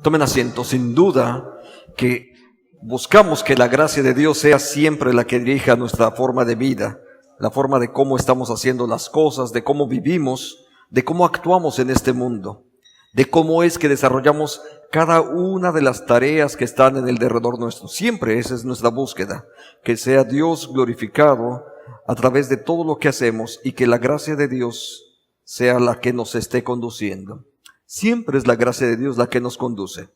Tomen asiento. Sin duda que buscamos que la gracia de Dios sea siempre la que dirija nuestra forma de vida, la forma de cómo estamos haciendo las cosas, de cómo vivimos, de cómo actuamos en este mundo, de cómo es que desarrollamos cada una de las tareas que están en el derredor nuestro. Siempre esa es nuestra búsqueda, que sea Dios glorificado a través de todo lo que hacemos y que la gracia de Dios sea la que nos esté conduciendo. Siempre es la gracia de Dios la que nos conduce.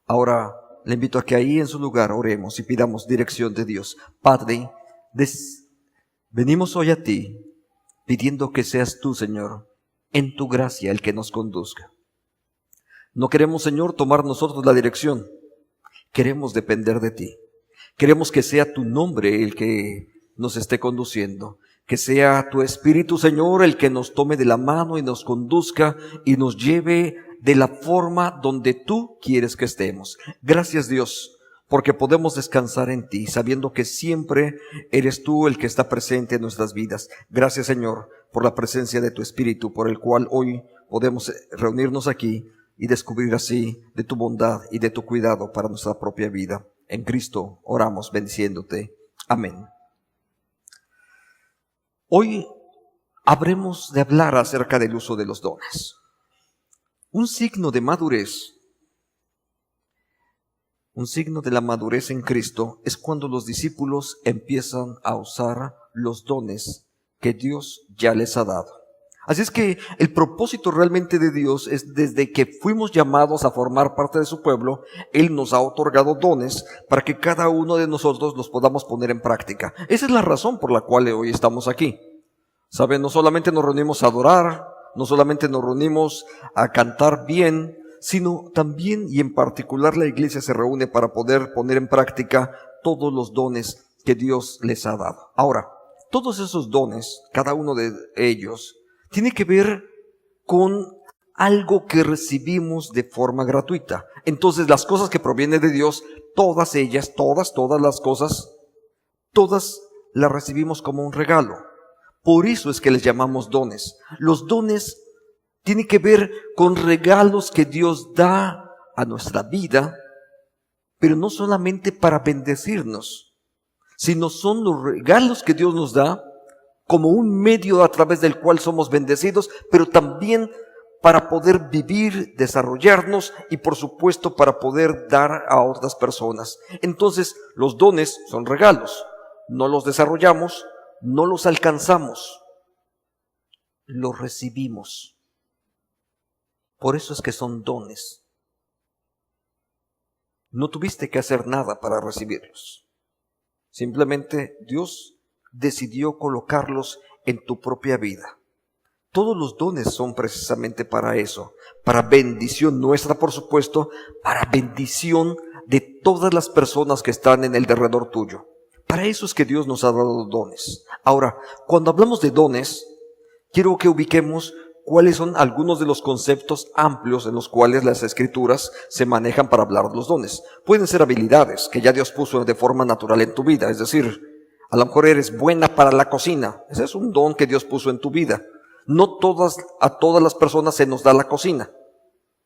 Ahora le invito a que ahí en su lugar oremos y pidamos dirección de Dios. Padre, venimos hoy a ti pidiendo que seas tú, Señor, en tu gracia el que nos conduzca. No queremos, Señor, tomar nosotros la dirección. Queremos depender de ti. Queremos que sea tu nombre el que nos esté conduciendo. Que sea tu Espíritu, Señor, el que nos tome de la mano y nos conduzca y nos lleve de la forma donde tú quieres que estemos. Gracias, Dios, porque podemos descansar en ti, sabiendo que siempre eres tú el que está presente en nuestras vidas. Gracias, Señor, por la presencia de tu Espíritu, por el cual hoy podemos reunirnos aquí y descubrir así de tu bondad y de tu cuidado para nuestra propia vida. En Cristo oramos bendiciéndote. Amén. Hoy habremos de hablar acerca del uso de los dones. Un signo de madurez, un signo de la madurez en Cristo es cuando los discípulos empiezan a usar los dones que Dios ya les ha dado. Así es que el propósito realmente de Dios es desde que fuimos llamados a formar parte de su pueblo, Él nos ha otorgado dones para que cada uno de nosotros los podamos poner en práctica. Esa es la razón por la cual hoy estamos aquí. ¿Saben? No solamente nos reunimos a adorar, no solamente nos reunimos a cantar bien, sino también y en particular la iglesia se reúne para poder poner en práctica todos los dones que Dios les ha dado. Ahora, todos esos dones, cada uno de ellos, tiene que ver con algo que recibimos de forma gratuita. Entonces, las cosas que provienen de Dios, todas ellas, todas las cosas, todas las recibimos como un regalo. Por eso es que les llamamos dones. Los dones tienen que ver con regalos que Dios da a nuestra vida, pero no solamente para bendecirnos, sino son los regalos que Dios nos da como un medio a través del cual somos bendecidos, pero también para poder vivir, desarrollarnos y por supuesto para poder dar a otras personas. Entonces, los dones son regalos. No los desarrollamos, no los alcanzamos, los recibimos. Por eso es que son dones. No tuviste que hacer nada para recibirlos. Simplemente Dios decidió colocarlos en tu propia vida. Todos los dones son precisamente para eso, para bendición nuestra, por supuesto, para bendición de todas las personas que están en el derredor tuyo. Para eso es que Dios nos ha dado dones. Ahora, cuando hablamos de dones, quiero que ubiquemos cuáles son algunos de los conceptos amplios en los cuales las Escrituras se manejan para hablar de los dones. Pueden ser habilidades que ya Dios puso de forma natural en tu vida, es decir, a lo mejor eres buena para la cocina. Ese es un don que Dios puso en tu vida. No a todas las personas se nos da la cocina.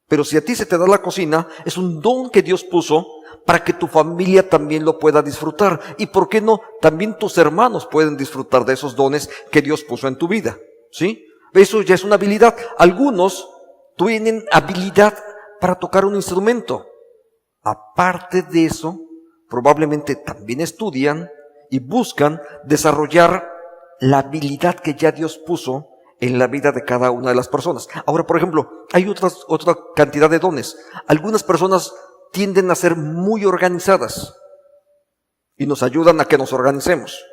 Pero si a ti se te da la cocina, es un don que Dios puso para que tu familia también lo pueda disfrutar. Y por qué no, también tus hermanos pueden disfrutar de esos dones que Dios puso en tu vida. ¿Sí? Eso ya es una habilidad. Algunos tienen habilidad para tocar un instrumento. Aparte de eso, probablemente también estudian y buscan desarrollar la habilidad que ya Dios puso en la vida de cada una de las personas. Ahora, por ejemplo, hay otra cantidad de dones. Algunas personas tienden a ser muy organizadas y nos ayudan a que nos organicemos.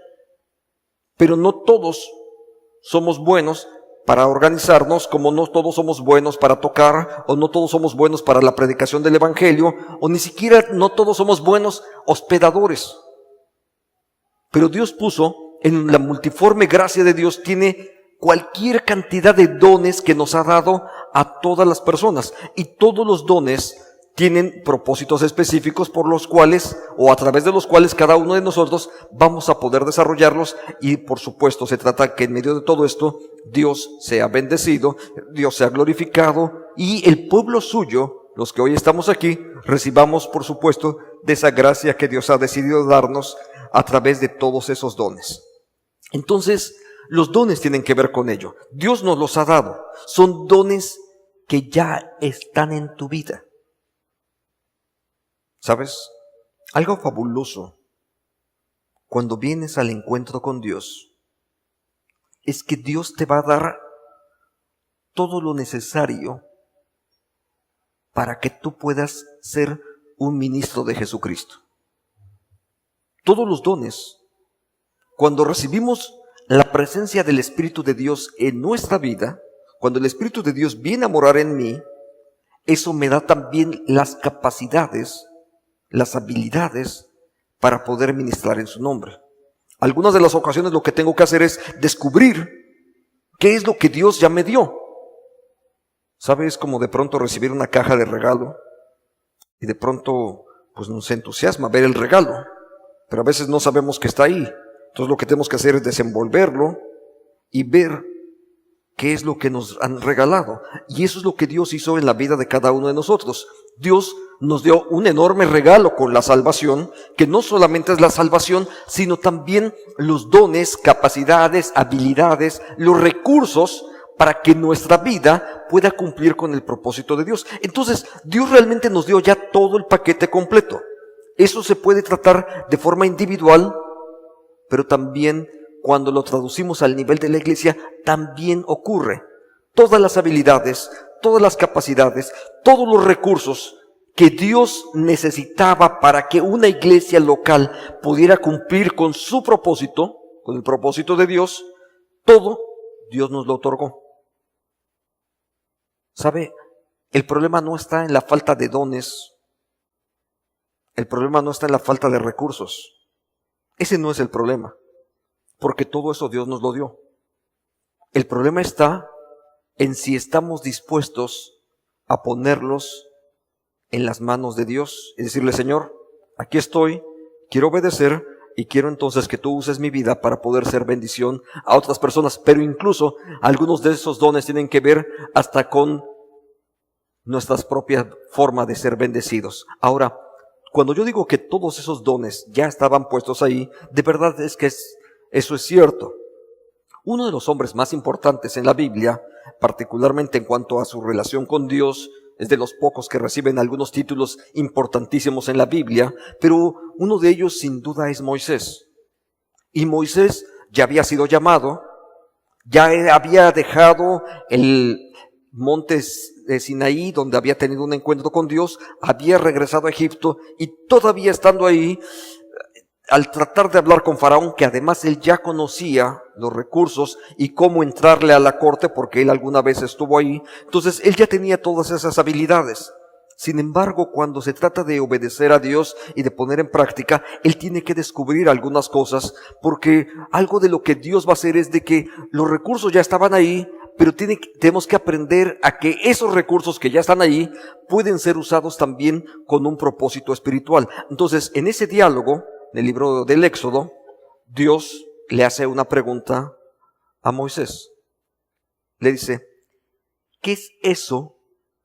Pero no todos somos buenos para organizarnos, como no todos somos buenos para tocar, o no todos somos buenos para la predicación del Evangelio, o ni siquiera no todos somos buenos hospedadores. Pero Dios puso, en la multiforme gracia de Dios, tiene cualquier cantidad de dones que nos ha dado a todas las personas. Y todos los dones tienen propósitos específicos por los cuales, o a través de los cuales cada uno de nosotros vamos a poder desarrollarlos. Y por supuesto se trata que en medio de todo esto Dios sea bendecido, Dios sea glorificado y el pueblo suyo, los que hoy estamos aquí, recibamos, por supuesto, de esa gracia que Dios ha decidido darnos a través de todos esos dones. Entonces, los dones tienen que ver con ello. Dios nos los ha dado. Son dones que ya están en tu vida. ¿Sabes? Algo fabuloso cuando vienes al encuentro con Dios es que Dios te va a dar todo lo necesario para que tú puedas ser un ministro de Jesucristo. Todos los dones, cuando recibimos la presencia del Espíritu de Dios en nuestra vida, cuando el Espíritu de Dios viene a morar en mí, eso me da también las capacidades, las habilidades para poder ministrar en su nombre. Algunas de las ocasiones lo que tengo que hacer es descubrir qué es lo que Dios ya me dio. ¿Sabes? Como de pronto recibir una caja de regalo y de pronto pues nos entusiasma ver el regalo, pero a veces no sabemos que está ahí. Entonces lo que tenemos que hacer es desenvolverlo y ver qué es lo que nos han regalado. Y eso es lo que Dios hizo en la vida de cada uno de nosotros. Dios nos dio un enorme regalo con la salvación, que no solamente es la salvación, sino también los dones, capacidades, habilidades, los recursos para que nuestra vida pueda cumplir con el propósito de Dios. Entonces, Dios realmente nos dio ya todo el paquete completo. Eso se puede tratar de forma individual, pero también cuando lo traducimos al nivel de la iglesia, también ocurre. Todas las habilidades, todas las capacidades, todos los recursos que Dios necesitaba para que una iglesia local pudiera cumplir con su propósito, con el propósito de Dios, todo Dios nos lo otorgó. ¿Sabe? El problema no está en la falta de dones. El problema no está en la falta de recursos. Ese no es el problema, porque todo eso Dios nos lo dio. El problema está en si estamos dispuestos a ponerlos en las manos de Dios y decirle: Señor, aquí estoy, quiero obedecer y quiero entonces que tú uses mi vida para poder ser bendición a otras personas. Pero incluso algunos de esos dones tienen que ver hasta con nuestras propias formas de ser bendecidos. Ahora, cuando yo digo que todos esos dones ya estaban puestos ahí, de verdad es que eso es cierto. Uno de los hombres más importantes en la Biblia, particularmente en cuanto a su relación con Dios, es de los pocos que reciben algunos títulos importantísimos en la Biblia, pero uno de ellos sin duda es Moisés. Y Moisés ya había sido llamado, ya había dejado el monte de Sinaí, donde había tenido un encuentro con Dios, había regresado a Egipto y todavía estando ahí, al tratar de hablar con Faraón, que además él ya conocía los recursos y cómo entrarle a la corte, porque él alguna vez estuvo ahí, entonces él ya tenía todas esas habilidades. Sin embargo, cuando se trata de obedecer a Dios y de poner en práctica, él tiene que descubrir algunas cosas, porque algo de lo que Dios va a hacer es de que los recursos ya estaban ahí, pero tenemos que aprender a que esos recursos que ya están ahí pueden ser usados también con un propósito espiritual. Entonces, en ese diálogo, en el libro del Éxodo, Dios le hace una pregunta a Moisés. Le dice: ¿qué es eso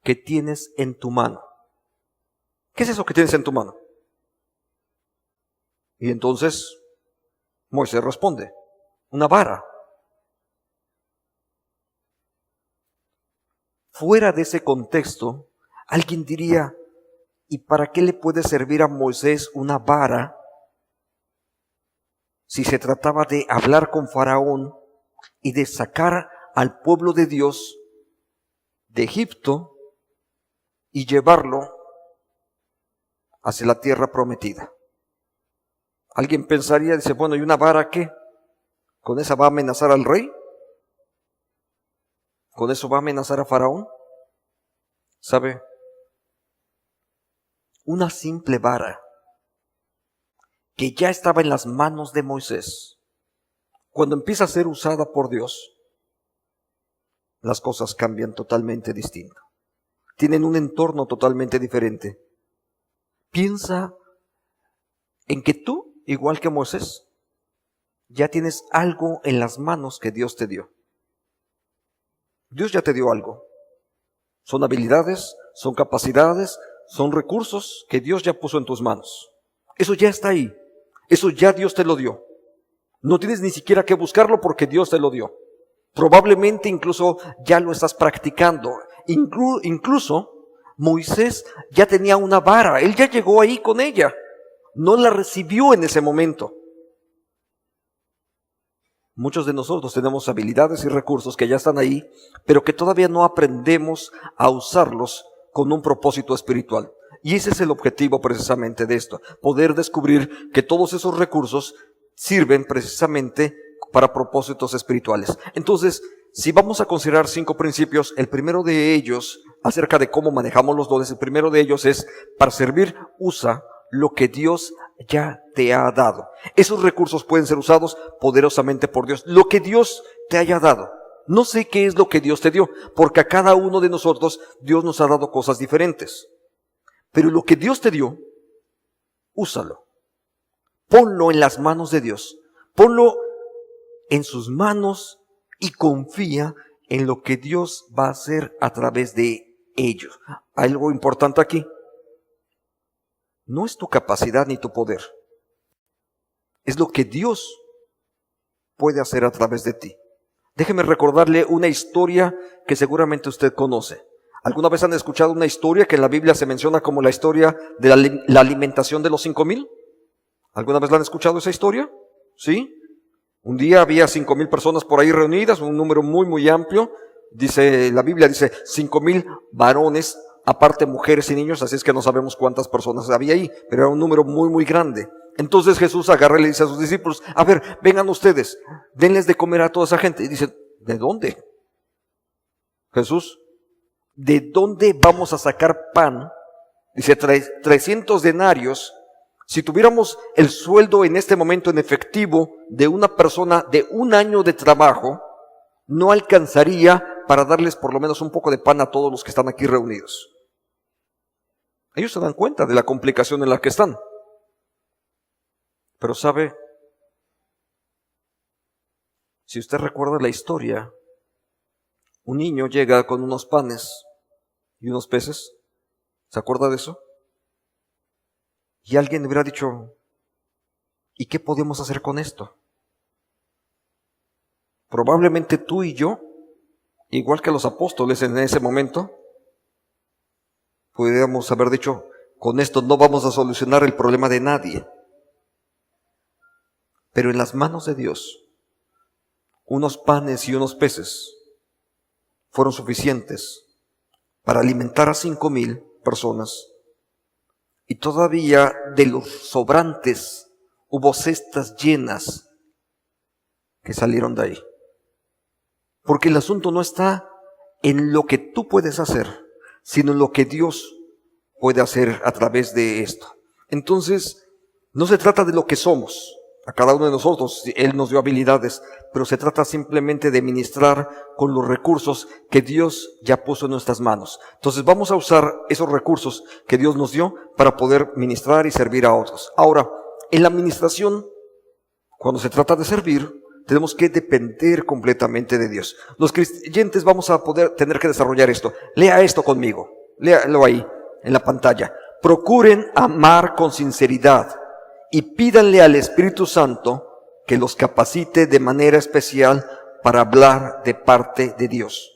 que tienes en tu mano? ¿Qué es eso que tienes en tu mano? Y entonces Moisés responde: una vara. Fuera de ese contexto, alguien diría: ¿y para qué le puede servir a Moisés una vara si se trataba de hablar con Faraón y de sacar al pueblo de Dios de Egipto y llevarlo hacia la tierra prometida? Alguien pensaría, dice: bueno, ¿y una vara qué? ¿Con esa va a amenazar al rey? ¿Con eso va a amenazar a Faraón? ¿Sabe? Una simple vara que ya estaba en las manos de Moisés, cuando empieza a ser usada por Dios, las cosas cambian totalmente distinto. Tienen un entorno totalmente diferente. Piensa en que tú, igual que Moisés, ya tienes algo en las manos que Dios te dio. Dios ya te dio algo. Son habilidades, son capacidades, son recursos que Dios ya puso en tus manos. Eso ya está ahí. Eso ya Dios te lo dio. No tienes ni siquiera que buscarlo porque Dios te lo dio. Probablemente incluso ya lo estás practicando. Incluso Moisés ya tenía una vara. Él ya llegó ahí con ella. No la recibió en ese momento. Muchos de nosotros tenemos habilidades y recursos que ya están ahí, pero que todavía no aprendemos a usarlos con un propósito espiritual. Y ese es el objetivo precisamente de esto, poder descubrir que todos esos recursos sirven precisamente para propósitos espirituales. Entonces, si vamos a considerar 5 principios, el primero de ellos, acerca de cómo manejamos los dones, el primero de ellos es, para servir, usa lo que Dios ya te ha dado. Esos recursos pueden ser usados poderosamente por Dios. Lo que Dios te haya dado. No sé qué es lo que Dios te dio, porque a cada uno de nosotros Dios nos ha dado cosas diferentes. Pero lo que Dios te dio, úsalo. Ponlo en las manos de Dios. Ponlo en sus manos y confía en lo que Dios va a hacer a través de ellos. Algo importante aquí. No es tu capacidad ni tu poder. Es lo que Dios puede hacer a través de ti. Déjeme recordarle una historia que seguramente usted conoce. ¿Alguna vez han escuchado una historia que en la Biblia se menciona como la historia de la alimentación de los 5,000? ¿Alguna vez la han escuchado esa historia? ¿Sí? Un día había 5,000 personas por ahí reunidas, un número muy, muy amplio. Dice, la Biblia dice 5,000 varones, aparte mujeres y niños, así es que no sabemos cuántas personas había ahí, pero era un número muy, muy grande. Entonces Jesús agarra y le dice a sus discípulos, a ver, vengan ustedes, denles de comer a toda esa gente. Y dice, ¿de dónde? Jesús, ¿de dónde vamos a sacar pan? Dice, 300 denarios. Si tuviéramos el sueldo en este momento en efectivo de una persona de un año de trabajo, no alcanzaría para darles por lo menos un poco de pan a todos los que están aquí reunidos. Ellos se dan cuenta de la complicación en la que están. Pero sabe, si usted recuerda la historia, un niño llega con unos panes y unos peces. ¿Se acuerda de eso? Y alguien hubiera dicho, ¿y qué podemos hacer con esto? Probablemente tú y yo, igual que los apóstoles en ese momento, podríamos haber dicho, con esto no vamos a solucionar el problema de nadie. Pero en las manos de Dios, unos panes y unos peces fueron suficientes para alimentar a 5,000 personas. Y todavía de los sobrantes hubo cestas llenas que salieron de ahí. Porque el asunto no está en lo que tú puedes hacer, sino en lo que Dios puede hacer a través de esto. Entonces, no se trata de lo que somos. A cada uno de nosotros, Él nos dio habilidades, pero se trata simplemente de ministrar con los recursos que Dios ya puso en nuestras manos. Entonces vamos a usar esos recursos que Dios nos dio para poder ministrar y servir a otros. Ahora, en la administración, cuando se trata de servir, tenemos que depender completamente de Dios. Los creyentes vamos a tener que desarrollar esto. Lea esto conmigo. Léalo ahí, en la pantalla. Procuren amar con sinceridad y pídanle al Espíritu Santo que los capacite de manera especial para hablar de parte de Dios.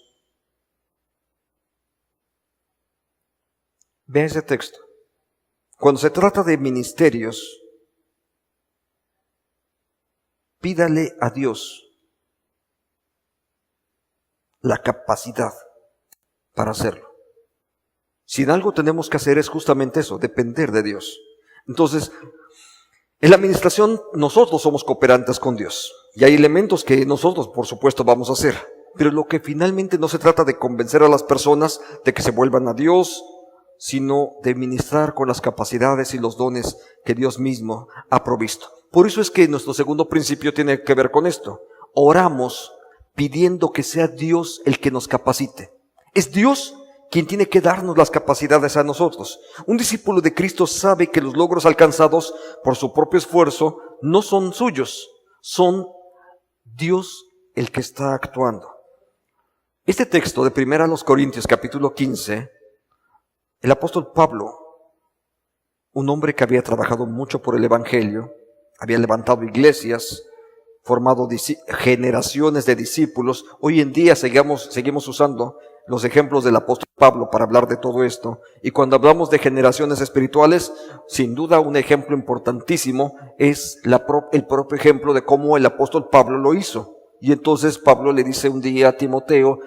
Vea ese texto. Cuando se trata de ministerios, pídale a Dios la capacidad para hacerlo. Si en algo tenemos que hacer es justamente eso, depender de Dios. Entonces, en la administración nosotros somos cooperantes con Dios y hay elementos que nosotros por supuesto vamos a hacer, pero lo que finalmente no se trata de convencer a las personas de que se vuelvan a Dios, sino de ministrar con las capacidades y los dones que Dios mismo ha provisto. Por eso es que nuestro segundo principio tiene que ver con esto. Oramos pidiendo que sea Dios el que nos capacite. Es Dios quien tiene que darnos las capacidades a nosotros. Un discípulo de Cristo sabe que los logros alcanzados por su propio esfuerzo no son suyos, son Dios el que está actuando. Este texto de 1 Corintios capítulo 15 El apóstol Pablo, un hombre que había trabajado mucho por el Evangelio, había levantado iglesias, formado generaciones de discípulos. Hoy en día seguimos usando los ejemplos del apóstol Pablo para hablar de todo esto. Y cuando hablamos de generaciones espirituales, sin duda un ejemplo importantísimo es el propio ejemplo de cómo el apóstol Pablo lo hizo. Y entonces Pablo le dice un día a Timoteo: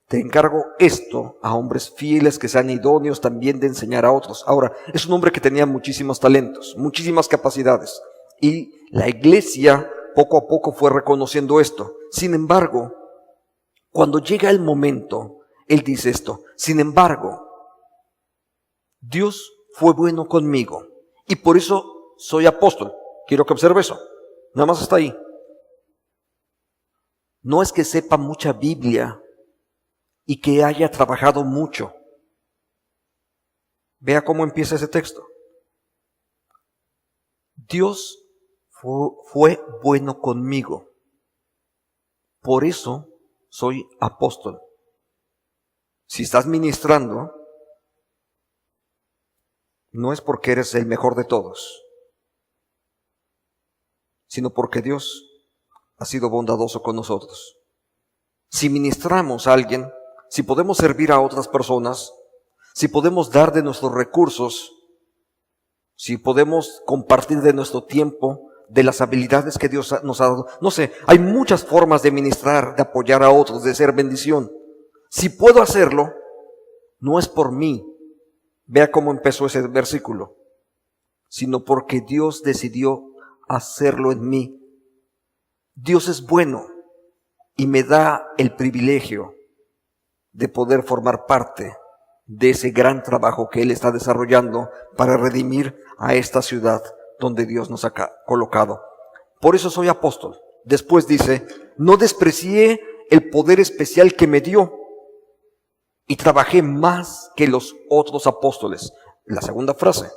te encargo esto a hombres fieles que sean idóneos también de enseñar a otros. Ahora, es un hombre que tenía muchísimos talentos, muchísimas capacidades. Y la iglesia poco a poco fue reconociendo esto. Sin embargo, cuando llega el momento, él dice esto: sin embargo, Dios fue bueno conmigo y por eso soy apóstol. Quiero que observe eso. Nada más hasta ahí. No es que sepa mucha Biblia y que haya trabajado mucho. Vea cómo empieza ese texto. Dios fue bueno conmigo. Por eso soy apóstol. Si estás ministrando, no es porque eres el mejor de todos, sino porque Dios ha sido bondadoso con nosotros. Si ministramos a alguien, si podemos servir a otras personas, si podemos dar de nuestros recursos, si podemos compartir de nuestro tiempo, de las habilidades que Dios nos ha dado. No sé, hay muchas formas de ministrar, de apoyar a otros, de ser bendición. Si puedo hacerlo, no es por mí. Vea cómo empezó ese versículo. Sino porque Dios decidió hacerlo en mí. Dios es bueno y me da el privilegio de poder formar parte de ese gran trabajo que Él está desarrollando para redimir a esta ciudad donde Dios nos ha colocado. Por eso soy apóstol. Después dice: no desprecié el poder especial que me dio y trabajé más que los otros apóstoles. La segunda frase: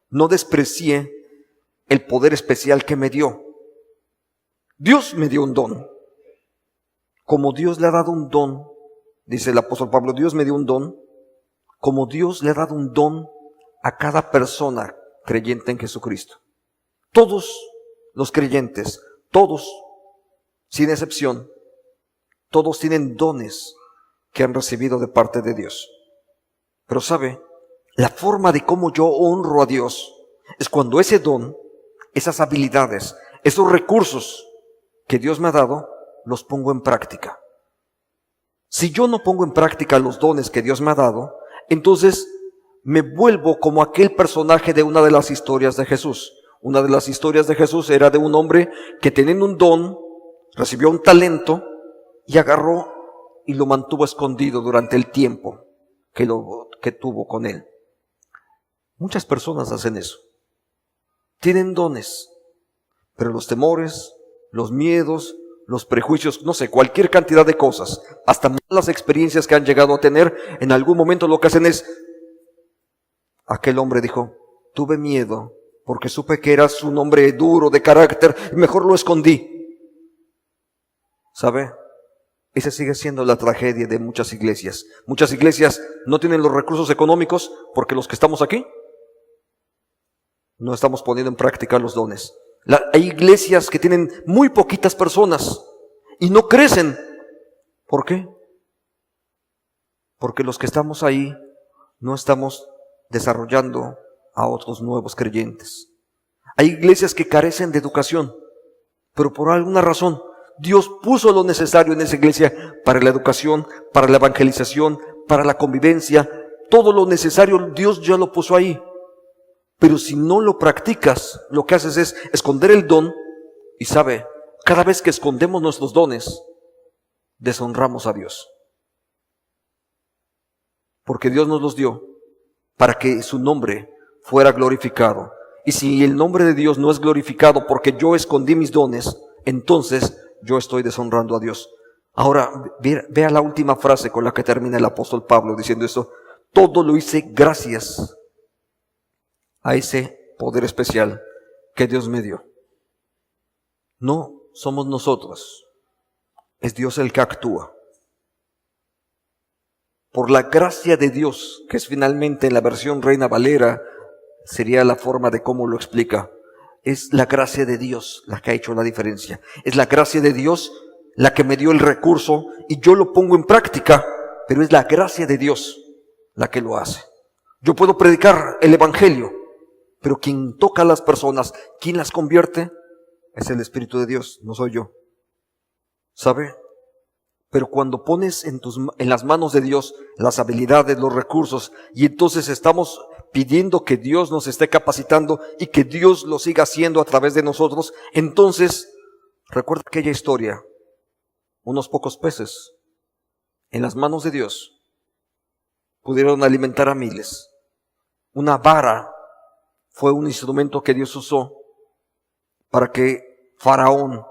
no desprecié el poder especial que me dio. Dios me dio un don. Como Dios le ha dado un don, dice el apóstol Pablo, Dios me dio un don, como Dios le ha dado un don a cada persona creyente en Jesucristo. Todos los creyentes, todos, sin excepción, todos tienen dones que han recibido de parte de Dios. Pero ¿sabe? La forma de cómo yo honro a Dios es cuando ese don, esas habilidades, esos recursos que Dios me ha dado, los pongo en práctica. Si yo no pongo en práctica los dones que Dios me ha dado, entonces me vuelvo como aquel personaje de una de las historias de Jesús. Una de las historias de Jesús era de un hombre que teniendo un don, recibió un talento y agarró y lo mantuvo escondido durante el tiempo que tuvo con él. Muchas personas hacen eso. Tienen dones, pero los temores, los miedos, los prejuicios, no sé, cualquier cantidad de cosas, hasta malas experiencias que han llegado a tener, en algún momento lo que hacen es: aquel hombre dijo, tuve miedo porque supe que eras un hombre duro de carácter y mejor lo escondí. ¿Sabe? Esa sigue siendo la tragedia de muchas iglesias. Muchas iglesias no tienen los recursos económicos porque los que estamos aquí no estamos poniendo en práctica los dones. Hay iglesias que tienen muy poquitas personas y no crecen. ¿Por qué? Porque los que estamos ahí no estamos desarrollando a otros nuevos creyentes. Hay iglesias que carecen de educación, pero por alguna razón Dios puso lo necesario en esa iglesia para la educación, para la evangelización, para la convivencia. Todo lo necesario Dios ya lo puso ahí. Pero si no lo practicas, lo que haces es esconder el don. Y sabe, cada vez que escondemos nuestros dones, deshonramos a Dios. Porque Dios nos los dio para que su nombre fuera glorificado. Y si el nombre de Dios no es glorificado porque yo escondí mis dones, entonces yo estoy deshonrando a Dios. Ahora, vea la última frase con la que termina el apóstol Pablo diciendo esto: todo lo hice gracias a ese poder especial que Dios me dio. No somos nosotros, es Dios el que actúa. por la gracia de Dios, que es finalmente en la versión Reina Valera, sería la forma de cómo lo explica. Es la gracia de Dios la que ha hecho la diferencia. Es la gracia de Dios la que me dio el recurso y yo lo pongo en práctica, pero es la gracia de Dios la que lo hace. Yo puedo predicar el evangelio, pero quien toca a las personas, quien las convierte, es el Espíritu de Dios, no soy yo. ¿Sabe? Pero cuando pones en las manos de Dios las habilidades, los recursos, y entonces estamos pidiendo que Dios nos esté capacitando y que Dios lo siga haciendo a través de nosotros, entonces, recuerda aquella historia, unos pocos peces en las manos de Dios pudieron alimentar a miles. Una vara fue un instrumento que Dios usó para que Faraón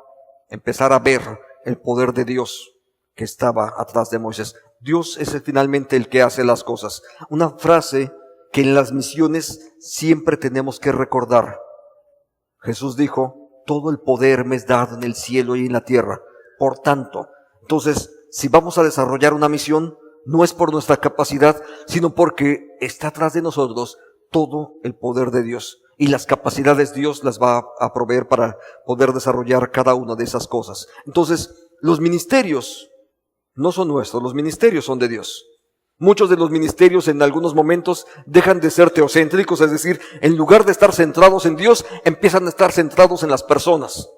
empezara a ver el poder de Dios que estaba atrás de Moisés. Dios es finalmente el que hace las cosas. Una frase que en las misiones siempre tenemos que recordar. Jesús dijo, todo el poder me es dado en el cielo y en la tierra. Por tanto, entonces, si vamos a desarrollar una misión, no es por nuestra capacidad, sino porque está atrás de nosotros todo el poder de Dios. Y las capacidades Dios las va a proveer para poder desarrollar cada una de esas cosas. Entonces, los ministerios no son nuestros, los ministerios son de Dios. Muchos de los ministerios en algunos momentos dejan de ser teocéntricos, es decir, en lugar de estar centrados en Dios, empiezan a estar centrados en las personas.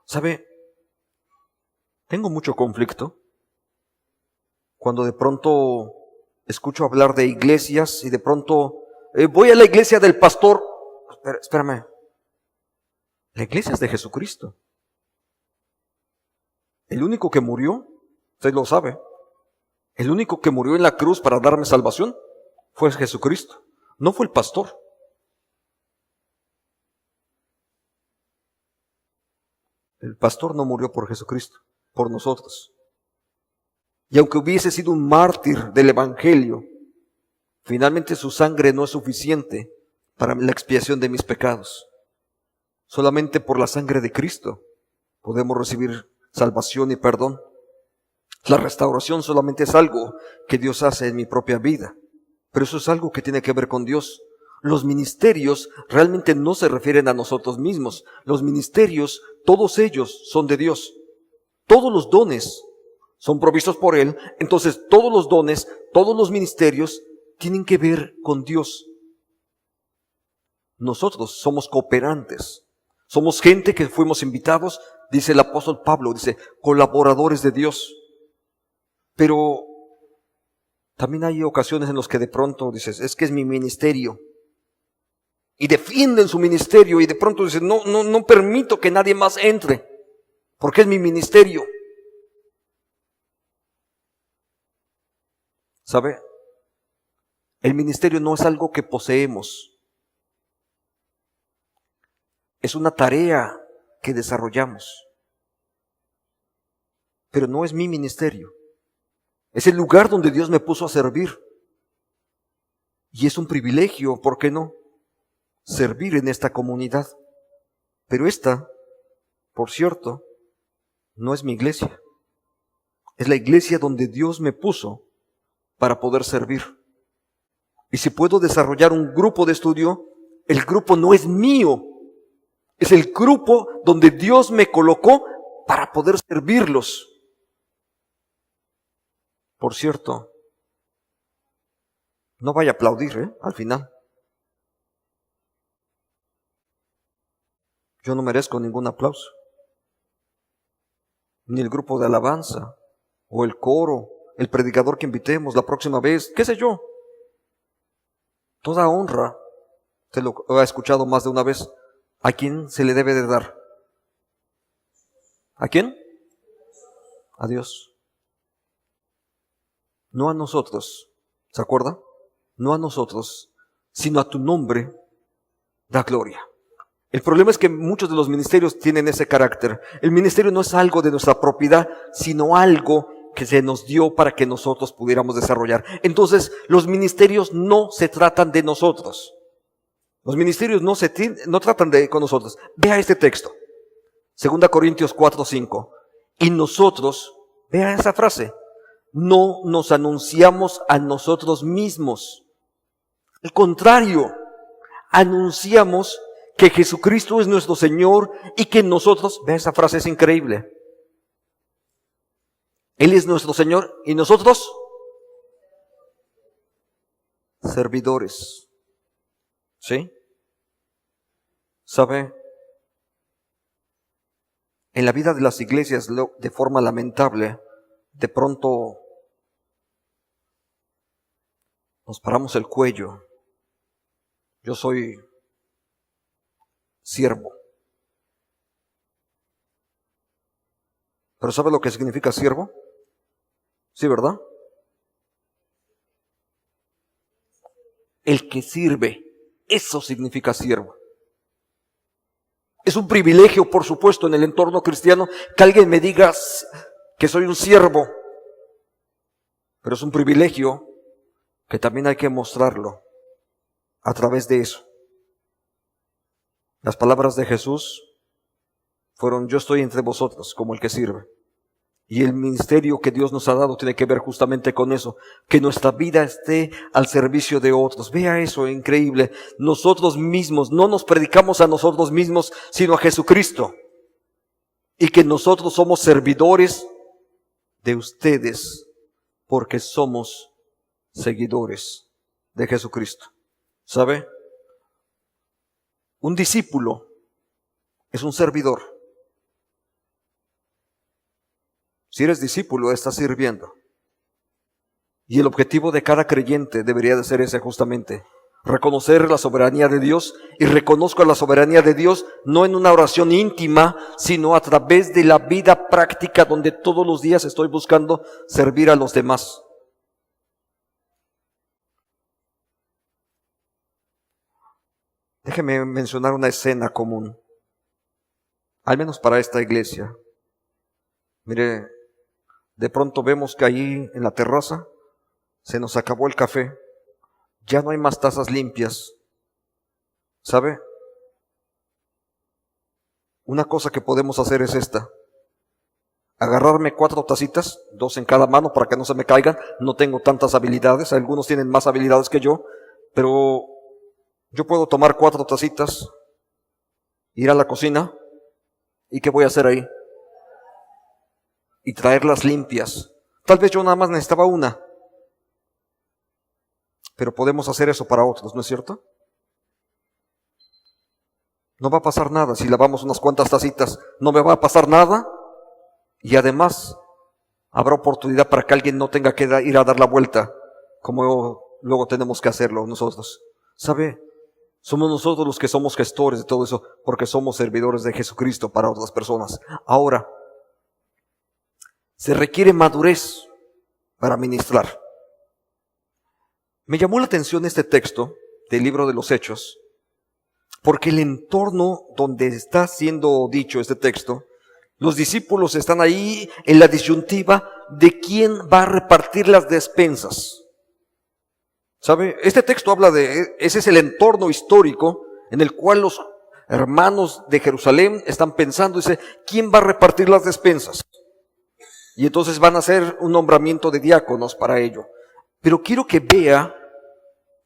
¿Sabe? Tengo mucho conflicto cuando de pronto escucho hablar de iglesias y de pronto voy a la iglesia del pastor. Espérame. La iglesia es de Jesucristo. El único que murió, usted lo sabe, el único que murió en la cruz para darme salvación fue Jesucristo, no fue el pastor. El pastor no murió por Jesucristo, por nosotros. Y aunque hubiese sido un mártir del evangelio, finalmente su sangre no es suficiente para la expiación de mis pecados. Solamente por la sangre de Cristo podemos recibir salvación y perdón. La restauración solamente es algo que Dios hace en mi propia vida, pero eso es algo que tiene que ver con Dios. Los ministerios realmente no se refieren a nosotros mismos. Los ministerios, todos ellos son de Dios. Todos los dones son provistos por Él. Entonces todos los dones, todos los ministerios tienen que ver con Dios. Nosotros somos cooperantes. Somos gente que fuimos invitados, dice el apóstol Pablo, dice, colaboradores de Dios. Pero también hay ocasiones en las que de pronto dices, es que es mi ministerio. Y defienden su ministerio y de pronto dicen, no permito que nadie más entre, porque es mi ministerio. ¿Sabe? El ministerio no es algo que poseemos. Es una tarea que desarrollamos. Pero no es mi ministerio. Es el lugar donde Dios me puso a servir. Y es un privilegio, ¿por qué no? Servir en esta comunidad. Pero esta, por cierto, no es mi iglesia. Es la iglesia donde Dios me puso para poder servir. Y si puedo desarrollar un grupo de estudio, el grupo no es mío. Es el grupo donde Dios me colocó para poder servirlos. Por cierto, no vaya a aplaudir, al final. Yo no merezco ningún aplauso. Ni el grupo de alabanza, o el coro, el predicador que invitemos la próxima vez, qué sé yo. Toda honra, usted lo ha escuchado más de una vez, ¿a quién se le debe de dar? ¿A quién? A Dios. No a nosotros, ¿se acuerda? No a nosotros, sino a tu nombre da gloria. El problema es que muchos de los ministerios tienen ese carácter. El ministerio no es algo de nuestra propiedad, sino algo que se nos dio para que nosotros pudiéramos desarrollar. Entonces, los ministerios no se tratan de nosotros. Los ministerios no tratan con nosotros. Vea este texto. 2 Corintios 4:5. Y nosotros, vea esa frase, no nos anunciamos a nosotros mismos. Al contrario, anunciamos que Jesucristo es nuestro Señor y que nosotros, vea, esa frase es increíble. Él es nuestro Señor y nosotros servidores. ¿Sí? ¿Sabe? En la vida de las iglesias, de forma lamentable, de pronto nos paramos el cuello. Yo soy siervo. ¿Pero sabe lo que significa siervo? Sí, ¿verdad? El que sirve, eso significa siervo. Es un privilegio, por supuesto, en el entorno cristiano que alguien me diga que soy un siervo. Pero es un privilegio que también hay que mostrarlo a través de eso. Las palabras de Jesús fueron: yo estoy entre vosotros como el que sirve. Y el ministerio que Dios nos ha dado tiene que ver justamente con eso, que nuestra vida esté al servicio de otros. Vea eso, increíble. Nosotros mismos, no nos predicamos a nosotros mismos, sino a Jesucristo. Y que nosotros somos servidores de ustedes, porque somos seguidores de Jesucristo. ¿Sabe? Un discípulo es un servidor. Si eres discípulo, estás sirviendo. Y el objetivo de cada creyente debería de ser ese justamente: reconocer la soberanía de Dios. Y reconozco la soberanía de Dios no en una oración íntima, sino a través de la vida práctica, donde todos los días estoy buscando servir a los demás. Déjeme mencionar una escena común, al menos para esta iglesia. Mire, de pronto vemos que ahí en la terraza se nos acabó el café. Ya no hay más tazas limpias. ¿Sabe? Una cosa que podemos hacer es esta: agarrarme 4 tacitas, 2 en cada mano para que no se me caigan. No tengo tantas habilidades, algunos tienen más habilidades que yo, pero yo puedo tomar 4 tacitas, ir a la cocina, ¿y qué voy a hacer ahí? Y traerlas limpias. Tal vez yo nada más necesitaba una, pero podemos hacer eso para otros, ¿no es cierto? No va a pasar nada si lavamos unas cuantas tacitas, no me va a pasar nada, y además habrá oportunidad para que alguien no tenga que ir a dar la vuelta, como luego tenemos que hacerlo nosotros. ¿Sabe? Somos nosotros los que somos gestores de todo eso, porque somos servidores de Jesucristo para otras personas. Ahora, se requiere madurez para ministrar. Me llamó la atención este texto del libro de los Hechos, porque el entorno donde está siendo dicho este texto, los discípulos están ahí en la disyuntiva de quién va a repartir las despensas. ¿Sabe? Este texto habla ese es el entorno histórico en el cual los hermanos de Jerusalén están pensando, dice, ¿quién va a repartir las despensas? Y entonces van a hacer un nombramiento de diáconos para ello. Pero quiero que vea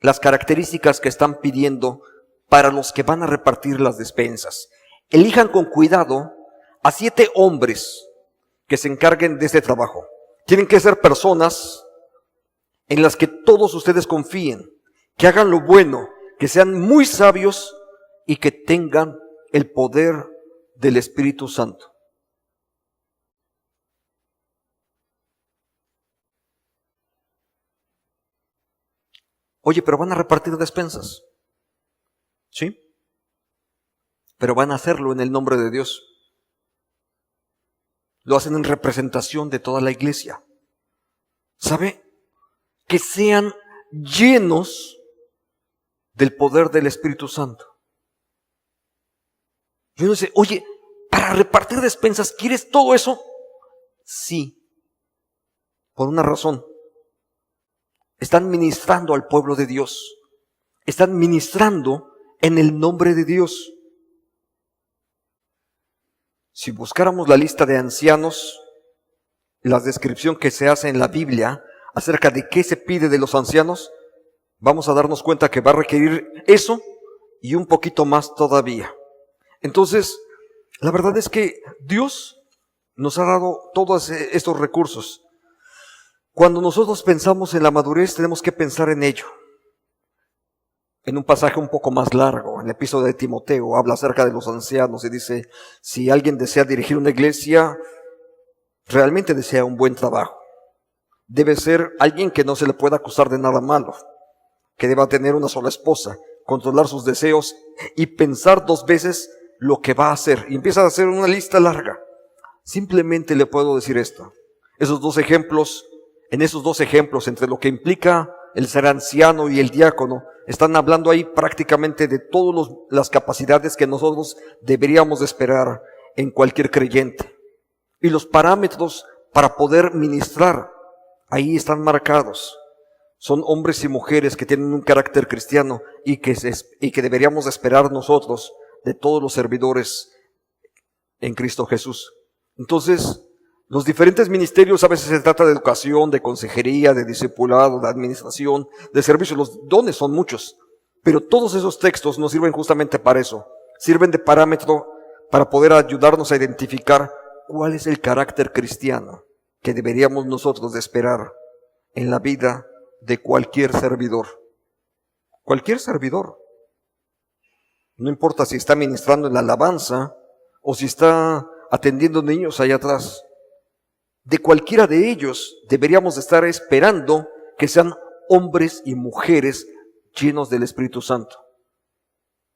las características que están pidiendo para los que van a repartir las despensas. Elijan con cuidado a 7 hombres que se encarguen de este trabajo. Tienen que ser personas en las que todos ustedes confíen, que hagan lo bueno, que sean muy sabios y que tengan el poder del Espíritu Santo. Oye, pero van a repartir despensas. ¿Sí? Pero van a hacerlo en el nombre de Dios. Lo hacen en representación de toda la iglesia. ¿Sabe? Que sean llenos del poder del Espíritu Santo. Y uno dice, oye, para repartir despensas, ¿quieres todo eso? Sí. Por una razón. Están ministrando al pueblo de Dios. Están ministrando en el nombre de Dios. Si buscáramos la lista de ancianos, la descripción que se hace en la Biblia acerca de qué se pide de los ancianos, vamos a darnos cuenta que va a requerir eso y un poquito más todavía. Entonces, la verdad es que Dios nos ha dado todos estos recursos. Cuando nosotros pensamos en la madurez, tenemos que pensar en ello. En un pasaje un poco más largo, en el episodio de Timoteo, habla acerca de los ancianos y dice, si alguien desea dirigir una iglesia, realmente desea un buen trabajo. Debe ser alguien que no se le pueda acusar de nada malo, que deba tener una sola esposa, controlar sus deseos y pensar 2 veces lo que va a hacer. Y empieza a hacer una lista larga. Simplemente le puedo decir esto. En esos 2 ejemplos, entre lo que implica el ser anciano y el diácono, están hablando ahí prácticamente de todas las capacidades que nosotros deberíamos de esperar en cualquier creyente. Y los parámetros para poder ministrar, ahí están marcados. Son hombres y mujeres que tienen un carácter cristiano y que deberíamos esperar nosotros de todos los servidores en Cristo Jesús. Entonces, los diferentes ministerios, a veces se trata de educación, de consejería, de discipulado, de administración, de servicio. Los dones son muchos, pero todos esos textos nos sirven justamente para eso. Sirven de parámetro para poder ayudarnos a identificar cuál es el carácter cristiano que deberíamos nosotros de esperar en la vida de cualquier servidor. Cualquier servidor. No importa si está ministrando en la alabanza o si está atendiendo niños allá atrás. De cualquiera de ellos deberíamos estar esperando que sean hombres y mujeres llenos del Espíritu Santo.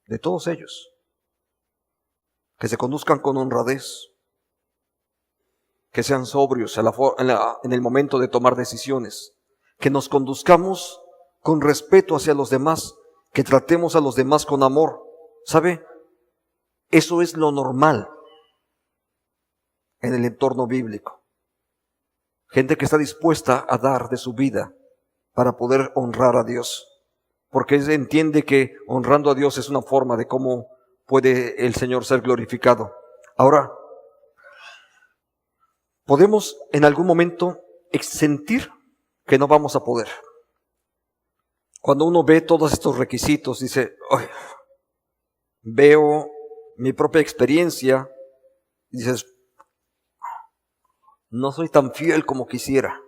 De todos ellos. Que se conduzcan con honradez. Que sean sobrios en el momento de tomar decisiones. Que nos conduzcamos con respeto hacia los demás. Que tratemos a los demás con amor. ¿Sabe? Eso es lo normal en el entorno bíblico. Gente que está dispuesta a dar de su vida para poder honrar a Dios. Porque entiende que honrando a Dios es una forma de cómo puede el Señor ser glorificado. Ahora, podemos en algún momento sentir que no vamos a poder. Cuando uno ve todos estos requisitos, dice, "Ay, veo mi propia experiencia", y dices, no soy tan fiel como quisiera.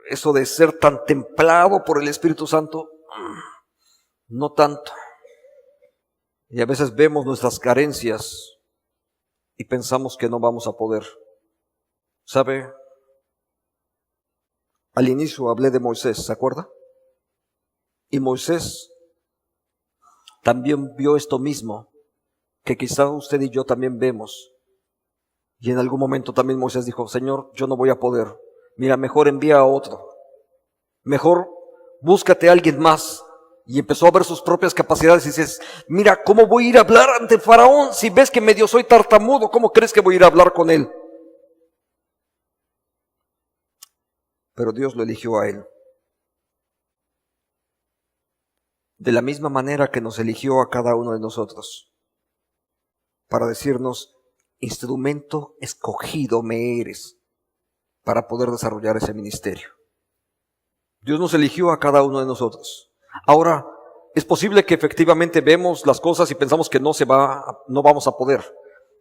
Eso de ser tan templado por el Espíritu Santo, no tanto. Y a veces vemos nuestras carencias y pensamos que no vamos a poder. ¿Sabe? Al inicio hablé de Moisés, ¿se acuerda? Y Moisés también vio esto mismo, que quizá usted y yo también vemos. Y en algún momento también Moisés dijo, Señor, yo no voy a poder. Mira, mejor envía a otro. Mejor búscate a alguien más. Y empezó a ver sus propias capacidades y dices, mira, ¿cómo voy a ir a hablar ante el faraón? Si ves que medio soy tartamudo, ¿cómo crees que voy a ir a hablar con él? Pero Dios lo eligió a él. De la misma manera que nos eligió a cada uno de nosotros. Para decirnos, instrumento escogido me eres para poder desarrollar ese ministerio. Dios nos eligió a cada uno de nosotros. Ahora, es posible que efectivamente vemos las cosas y pensamos que no vamos a poder,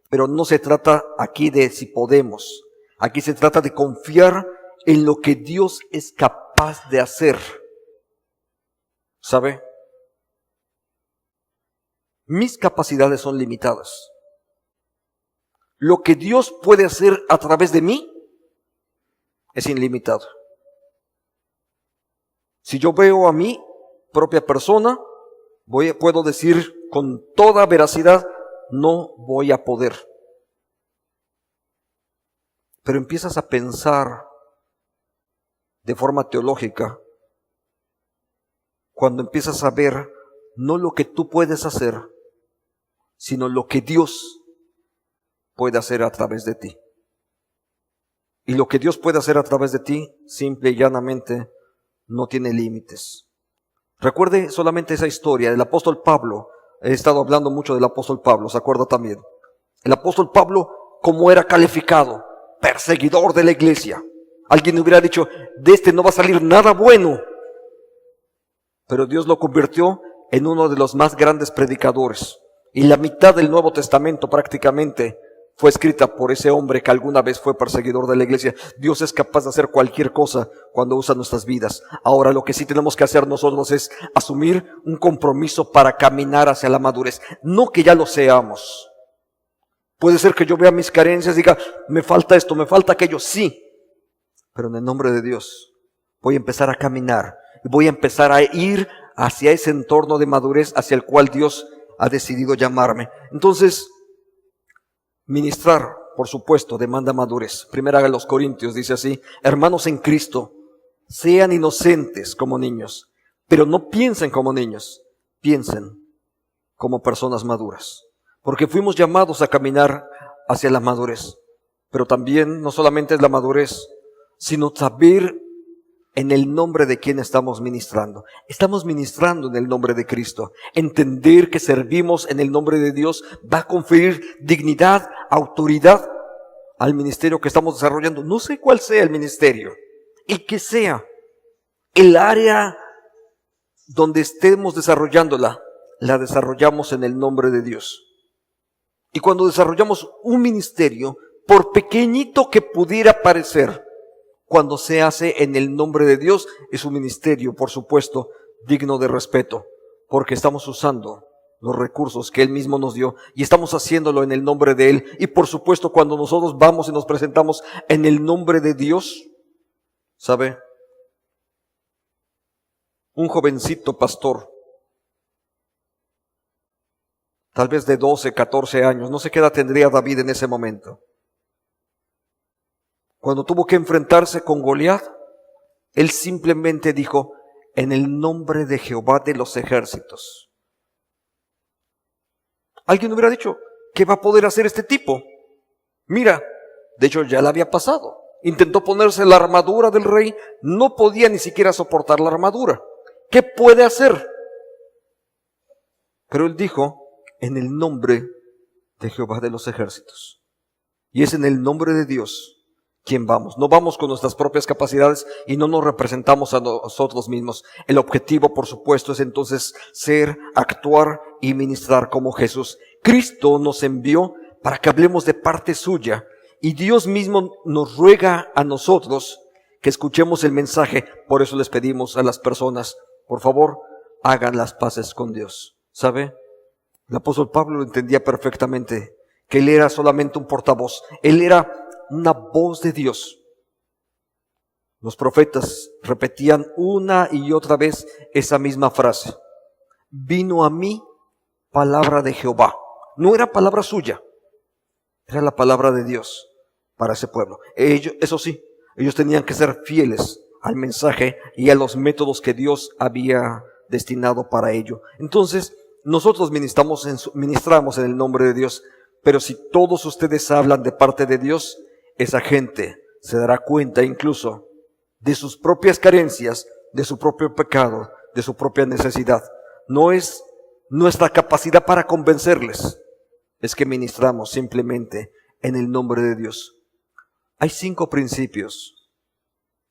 pero no se trata aquí de si podemos. Aquí se trata de confiar en lo que Dios es capaz de hacer. ¿Sabe? Mis capacidades son limitadas. Lo que Dios puede hacer a través de mí es ilimitado. Si yo veo a mi propia persona, puedo decir con toda veracidad, no voy a poder. Pero empiezas a pensar de forma teológica, cuando empiezas a ver no lo que tú puedes hacer, sino lo que Dios puede hacer a través de ti. Y lo que Dios puede hacer a través de ti, simple y llanamente, no tiene límites. Recuerde solamente esa historia del apóstol Pablo. He estado hablando mucho del apóstol Pablo, ¿se acuerda también? El apóstol Pablo cómo era calificado: perseguidor de la iglesia. Alguien hubiera dicho: de este no va a salir nada bueno. Pero Dios lo convirtió en uno de los más grandes predicadores. Y la mitad del Nuevo Testamento prácticamente fue escrita por ese hombre que alguna vez fue perseguidor de la iglesia. Dios es capaz de hacer cualquier cosa cuando usa nuestras vidas. Ahora, lo que sí tenemos que hacer nosotros es asumir un compromiso para caminar hacia la madurez. No que ya lo seamos. Puede ser que yo vea mis carencias y diga: me falta esto, me falta aquello. Sí, pero en el nombre de Dios voy a empezar a caminar y voy a empezar a ir hacia ese entorno de madurez hacia el cual Dios ha decidido llamarme. Entonces, ministrar, por supuesto, demanda madurez. Primera a los Corintios dice así: hermanos en Cristo, sean inocentes como niños, pero no piensen como niños, piensen como personas maduras. Porque fuimos llamados a caminar hacia la madurez. Pero también no solamente es la madurez, sino saber en el nombre de quién estamos ministrando. Estamos ministrando en el nombre de Cristo. Entender que servimos en el nombre de Dios va a conferir dignidad, autoridad al ministerio que estamos desarrollando. No sé cuál sea el ministerio, el que sea, el área donde estemos desarrollándola, la desarrollamos en el nombre de Dios. Y cuando desarrollamos un ministerio, por pequeñito que pudiera parecer, cuando se hace en el nombre de Dios, es un ministerio, por supuesto, digno de respeto, porque estamos usando los recursos que Él mismo nos dio y estamos haciéndolo en el nombre de Él. Y por supuesto, cuando nosotros vamos y nos presentamos en el nombre de Dios, ¿sabe? Un jovencito pastor, tal vez de 12, 14 años, no sé qué edad tendría David en ese momento. Cuando tuvo que enfrentarse con Goliat, él simplemente dijo: en el nombre de Jehová de los ejércitos. Alguien hubiera dicho: ¿qué va a poder hacer este tipo? Mira, de hecho ya le había pasado. Intentó ponerse la armadura del rey, no podía ni siquiera soportar la armadura. ¿Qué puede hacer? Pero él dijo: en el nombre de Jehová de los ejércitos. Y es en el nombre de Dios quien vamos. No vamos con nuestras propias capacidades y no nos representamos a nosotros mismos. El objetivo, por supuesto, es entonces ser, actuar y ministrar como Jesús. Cristo nos envió para que hablemos de parte suya y Dios mismo nos ruega a nosotros que escuchemos el mensaje. Por eso les pedimos a las personas: por favor, hagan las paces con Dios. ¿Sabe? El apóstol Pablo lo entendía perfectamente, que él era solamente un portavoz. Él era una voz de Dios. Los profetas repetían una y otra vez esa misma frase: vino a mí palabra de Jehová. No era palabra suya, era la palabra de Dios para ese pueblo. Ellos, eso sí, ellos tenían que ser fieles al mensaje y a los métodos que Dios había destinado para ello. Entonces, nosotros ministramos en el nombre de Dios, pero si todos ustedes hablan de parte de Dios, esa gente se dará cuenta incluso de sus propias carencias, de su propio pecado, de su propia necesidad. No es nuestra capacidad para convencerles, es que ministramos simplemente en el nombre de Dios. Hay 5 principios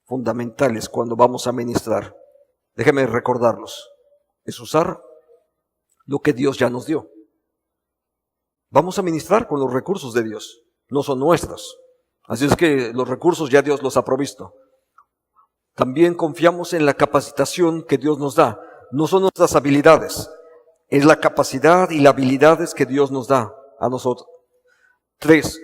fundamentales cuando vamos a ministrar. Déjame recordarlos. Es usar lo que Dios ya nos dio. Vamos a ministrar con los recursos de Dios, no son nuestros. Así es que los recursos ya Dios los ha provisto. También confiamos en la capacitación que Dios nos da. No son nuestras habilidades, es la capacidad y las habilidades que Dios nos da a nosotros. 3,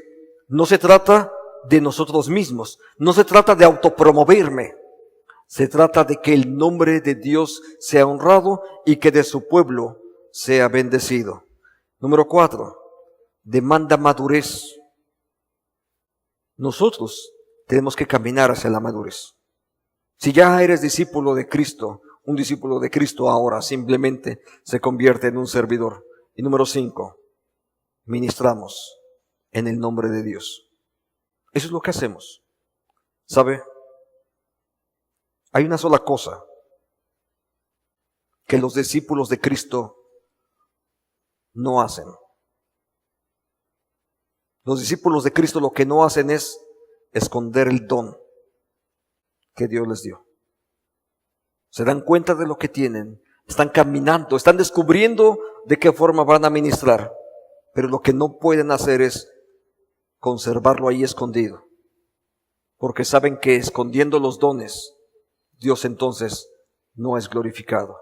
no se trata de nosotros mismos, no se trata de autopromoverme. Se trata de que el nombre de Dios sea honrado y que de su pueblo sea bendecido. Número 4, demanda madurez. Nosotros tenemos que caminar hacia la madurez. Si ya eres discípulo de Cristo, un discípulo de Cristo ahora simplemente se convierte en un servidor. Y número 5, ministramos en el nombre de Dios. Eso es lo que hacemos. ¿Sabe? Hay una sola cosa que los discípulos de Cristo no hacen. Los discípulos de Cristo lo que no hacen es esconder el don que Dios les dio. Se dan cuenta de lo que tienen, están caminando, están descubriendo de qué forma van a ministrar, pero lo que no pueden hacer es conservarlo ahí escondido, porque saben que escondiendo los dones, Dios entonces no es glorificado.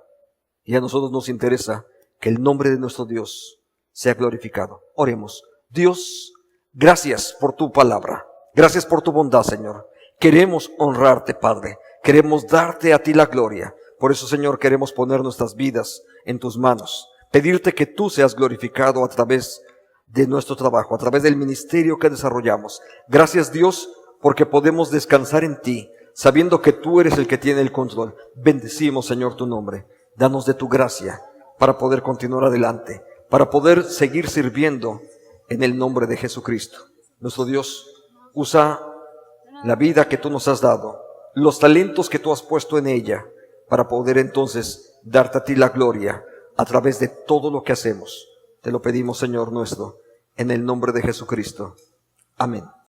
Y a nosotros nos interesa que el nombre de nuestro Dios sea glorificado. Oremos. Dios, gracias por tu palabra. Gracias por tu bondad, Señor. Queremos honrarte, Padre. Queremos darte a ti la gloria. Por eso, Señor, queremos poner nuestras vidas en tus manos. Pedirte que tú seas glorificado a través de nuestro trabajo, a través del ministerio que desarrollamos. Gracias, Dios, porque podemos descansar en ti, sabiendo que tú eres el que tiene el control. Bendecimos, Señor, tu nombre. Danos de tu gracia para poder continuar adelante, para poder seguir sirviendo en el nombre de Jesucristo. Nuestro Dios, usa la vida que tú nos has dado, los talentos que tú has puesto en ella, para poder entonces darte a ti la gloria a través de todo lo que hacemos. Te lo pedimos, Señor nuestro, en el nombre de Jesucristo. Amén.